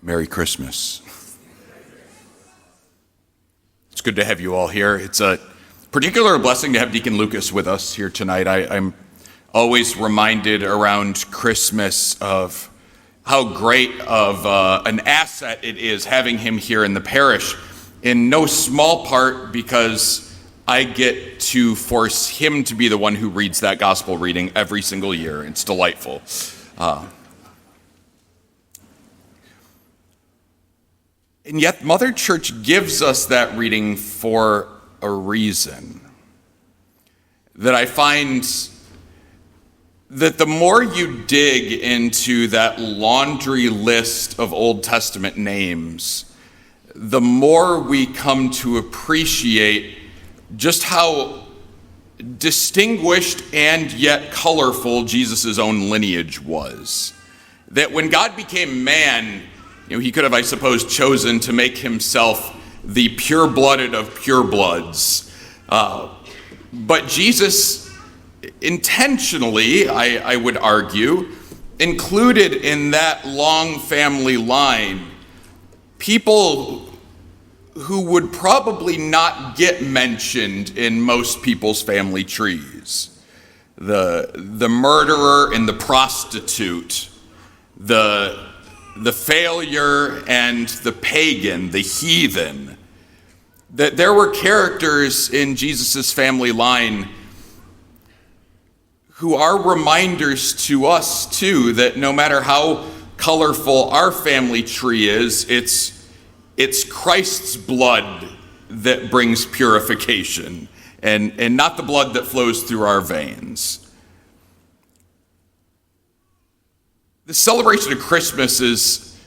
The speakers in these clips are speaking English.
Merry Christmas. It's good to have you all here. It's a particular blessing to have Deacon Lucas with us here tonight. I'm always reminded around Christmas of how great of an asset it is having him here in the parish, in no small part because I get to force him to be the one who reads that gospel reading every single year. It's delightful. And yet Mother Church gives us that reading for a reason. That I find that the more you dig into that laundry list of Old Testament names, the more we come to appreciate just how distinguished and yet colorful Jesus' own lineage was. That when God became man, he could have, I suppose, chosen to make himself the pure-blooded of purebloods. But Jesus intentionally, I would argue, included in that long family line people who would probably not get mentioned in most people's family trees. The murderer and the prostitute, the failure and the pagan, the heathen. That there were characters in Jesus' family line who are reminders to us too that no matter how colorful our family tree is, it's Christ's blood that brings purification and not the blood that flows through our veins. The celebration of Christmas is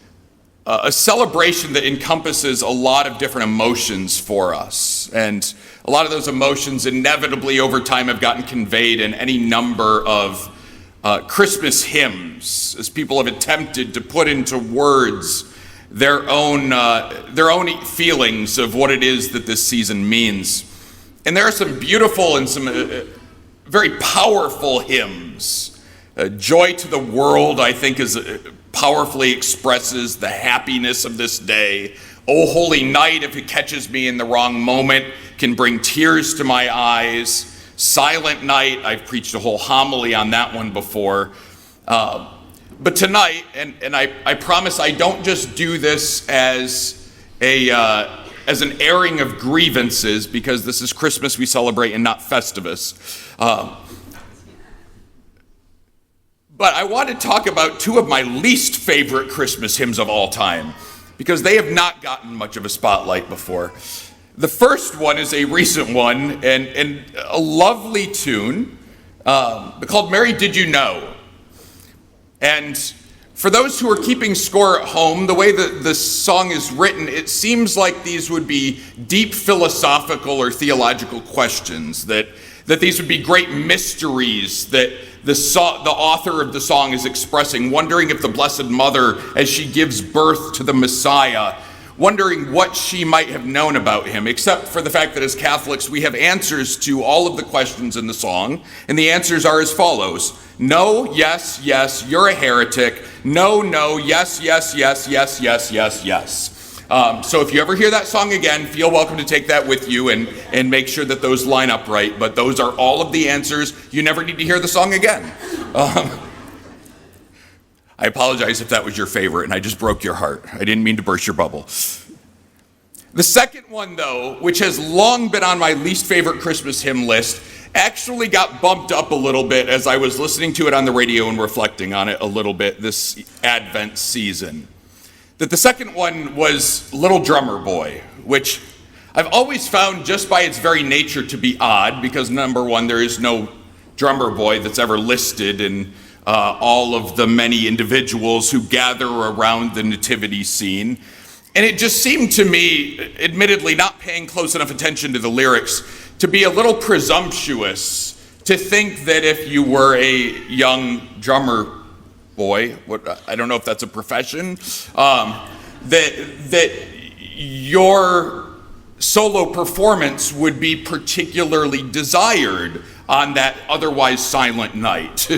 a celebration that encompasses a lot of different emotions for us. And a lot of those emotions inevitably over time have gotten conveyed in any number of Christmas hymns, as people have attempted to put into words their own feelings of what it is that this season means. And there are some beautiful and some very powerful hymns. Joy to the World, I think, powerfully expresses the happiness of this day. Oh, Holy Night, if it catches me in the wrong moment, can bring tears to my eyes. Silent Night, I've preached a whole homily on that one before. But tonight, and I promise I don't just do this as an airing of grievances, because this is Christmas we celebrate and not Festivus. But I want to talk about two of my least favorite Christmas hymns of all time, because they have not gotten much of a spotlight before. The first one is a recent one and a lovely tune called Mary, Did You Know? And for those who are keeping score at home, the way that the song is written, it seems like these would be deep philosophical or theological questions, that these would be great mysteries that the author of the song is expressing, wondering if the Blessed Mother, as she gives birth to the Messiah, wondering what she might have known about him, except for the fact that as Catholics, we have answers to all of the questions in the song, and the answers are as follows. No, yes, yes, you're a heretic. No, no, yes, yes, yes, yes, yes, yes, yes. So if you ever hear that song again, feel welcome to take that with you and make sure that those line up right. But those are all of the answers. You never need to hear the song again. I apologize if that was your favorite and I just broke your heart. I didn't mean to burst your bubble. The second one, though, which has long been on my least favorite Christmas hymn list, actually got bumped up a little bit as I was listening to it on the radio and reflecting on it a little bit this Advent season. That the second one was Little Drummer Boy, which I've always found just by its very nature to be odd, because number one, there is no drummer boy that's ever listed in all of the many individuals who gather around the nativity scene. And it just seemed to me, admittedly not paying close enough attention to the lyrics, to be a little presumptuous to think that if you were a young drummer boy, I don't know if that's a profession, that your solo performance would be particularly desired on that otherwise silent night.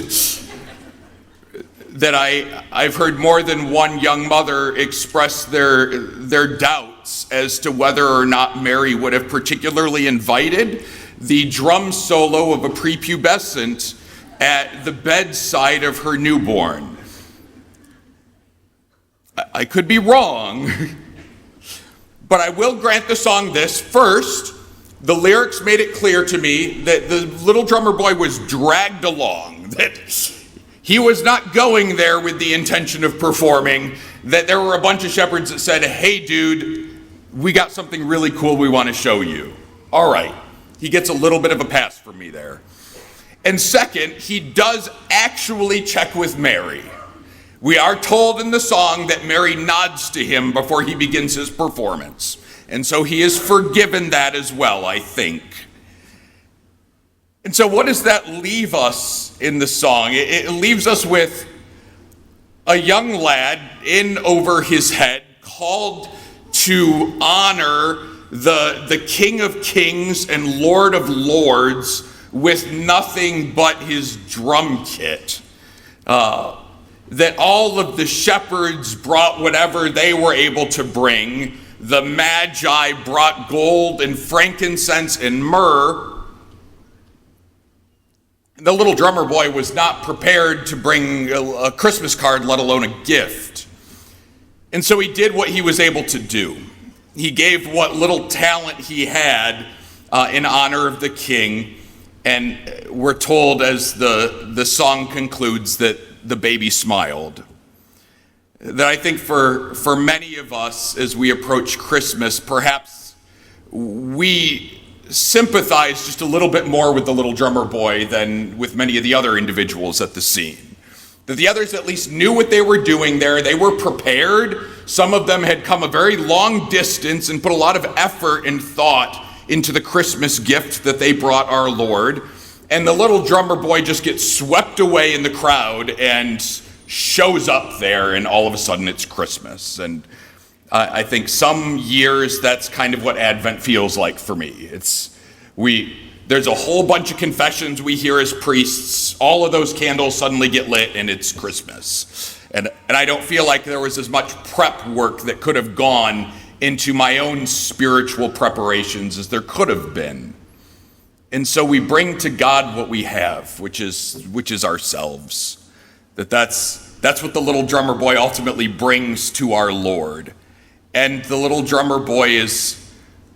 that I've heard more than one young mother express their doubts as to whether or not Mary would have particularly invited the drum solo of a prepubescent at the bedside of her newborn. I could be wrong, but I will grant the song this. First, the lyrics made it clear to me that the little drummer boy was dragged along, that he was not going there with the intention of performing, that there were a bunch of shepherds that said, hey dude, we got something really cool we want to show you. All right, he gets a little bit of a pass from me there. And second, he does actually check with Mary. We are told in the song that Mary nods to him before he begins his performance. And so he is forgiven that as well, I think. And so what does that leave us in the song? It leaves us with a young lad in over his head, called to honor the King of Kings and Lord of Lords with nothing but his drum kit. That all of the shepherds brought whatever they were able to bring. The Magi brought gold and frankincense and myrrh. The little drummer boy was not prepared to bring a Christmas card, let alone a gift. And so he did what he was able to do. He gave what little talent he had in honor of the king. And we're told as the song concludes that the baby smiled. That I think for many of us as we approach Christmas, perhaps we sympathize just a little bit more with the little drummer boy than with many of the other individuals at the scene. That the others at least knew what they were doing there. They were prepared. Some of them had come a very long distance and put a lot of effort and thought into the Christmas gift that they brought our Lord. And the little drummer boy just gets swept away in the crowd and shows up there, and all of a sudden it's Christmas. And I think some years that's kind of what Advent feels like for me. There's a whole bunch of confessions we hear as priests. All of those candles suddenly get lit and it's Christmas. And I don't feel like there was as much prep work that could have gone into my own spiritual preparations as there could have been. And so we bring to God what we have, which is ourselves. That's what the little drummer boy ultimately brings to our Lord. And the little drummer boy is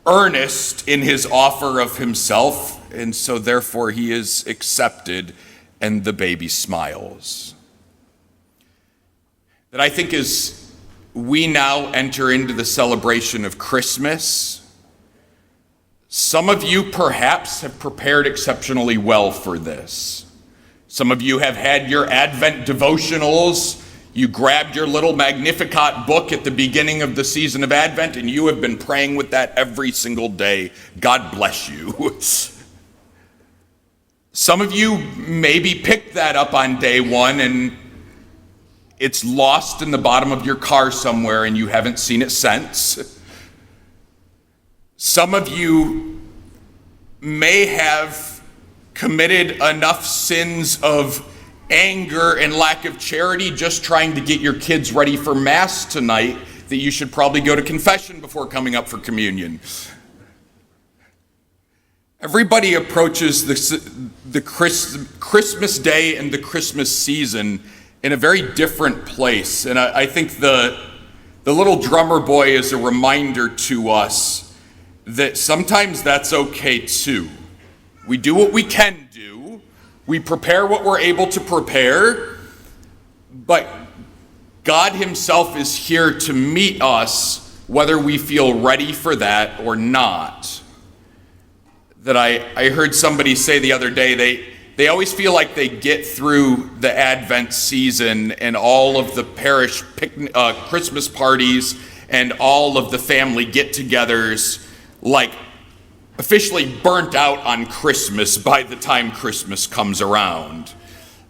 earnest in his offer of himself, and so therefore he is accepted, and the baby smiles. That I think as we now enter into the celebration of Christmas, some of you perhaps have prepared exceptionally well for this. Some of you have had your Advent devotionals. You grabbed your little Magnificat book at the beginning of the season of Advent, and you have been praying with that every single day. God bless you. Some of you maybe picked that up on day one, and it's lost in the bottom of your car somewhere, and you haven't seen it since. Some of you may have committed enough sins of anger and lack of charity just trying to get your kids ready for Mass tonight that you should probably go to confession before coming up for communion. Everybody approaches the Christmas day and the Christmas season in a very different place. And I think the little drummer boy is a reminder to us that sometimes that's okay too. We do what we can do. We prepare what we're able to prepare, but God himself is here to meet us whether we feel ready for that or not. That I heard somebody say the other day, they always feel like they get through the Advent season and all of the parish Christmas parties and all of the family get-togethers like officially burnt out on Christmas by the time Christmas comes around.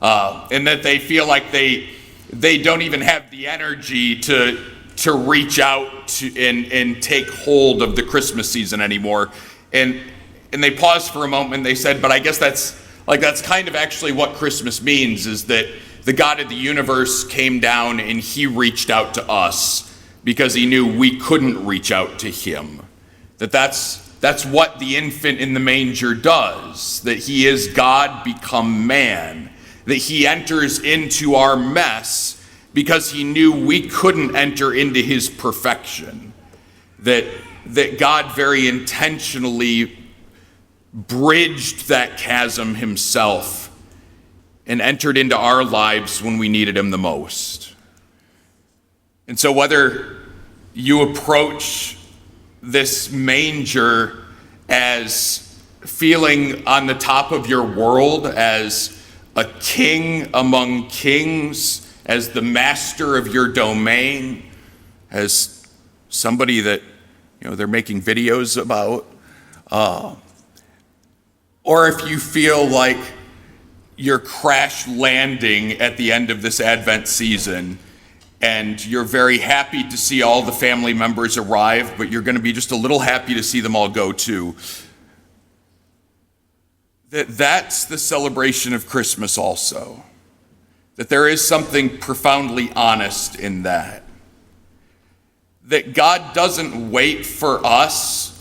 And that they feel like they don't even have the energy to reach out to and take hold of the Christmas season anymore. And they paused for a moment and they said, but I guess that's kind of actually what Christmas means, is that the God of the universe came down and he reached out to us because he knew we couldn't reach out to him. That's what the infant in the manger does, that he is God become man, that he enters into our mess because he knew we couldn't enter into his perfection, that God very intentionally bridged that chasm himself and entered into our lives when we needed him the most. And so whether you approach this manger as feeling on the top of your world, as a king among kings, as the master of your domain, as somebody that they're making videos about, or if you feel like you're crash landing at the end of this Advent season and you're very happy to see all the family members arrive, but you're going to be just a little happy to see them all go too. That's the celebration of Christmas also. That there is something profoundly honest in that. That God doesn't wait for us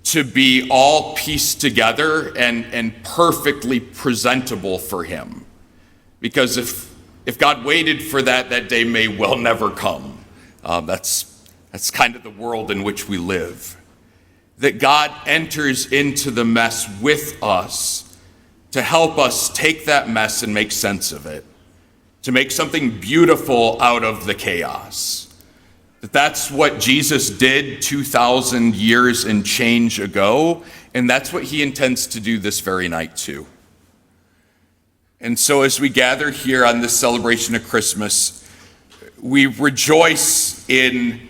to be all pieced together and perfectly presentable for him. Because if God waited for that day may well never come. That's kind of the world in which we live. That God enters into the mess with us to help us take that mess and make sense of it, to make something beautiful out of the chaos. That's what Jesus did 2,000 years and change ago, and that's what he intends to do this very night too. And so as we gather here on this celebration of Christmas, we rejoice in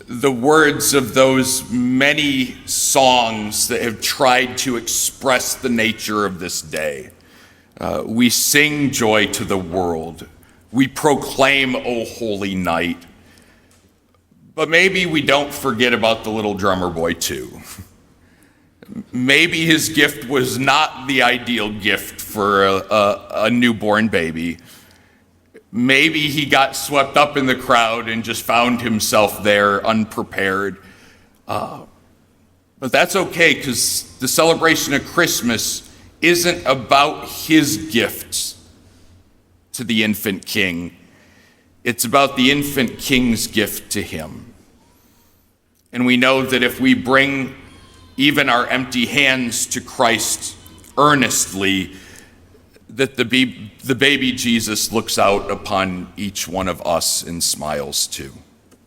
the words of those many songs that have tried to express the nature of this day. We sing joy to the world. We proclaim, O holy night. But maybe we don't forget about the little drummer boy too. Maybe his gift was not the ideal gift for a newborn baby. Maybe he got swept up in the crowd and just found himself there unprepared. But that's okay, because the celebration of Christmas isn't about his gifts to the infant king. It's about the infant king's gift to him. And we know that if we bring even our empty hands to Christ earnestly, that the baby Jesus looks out upon each one of us and smiles too.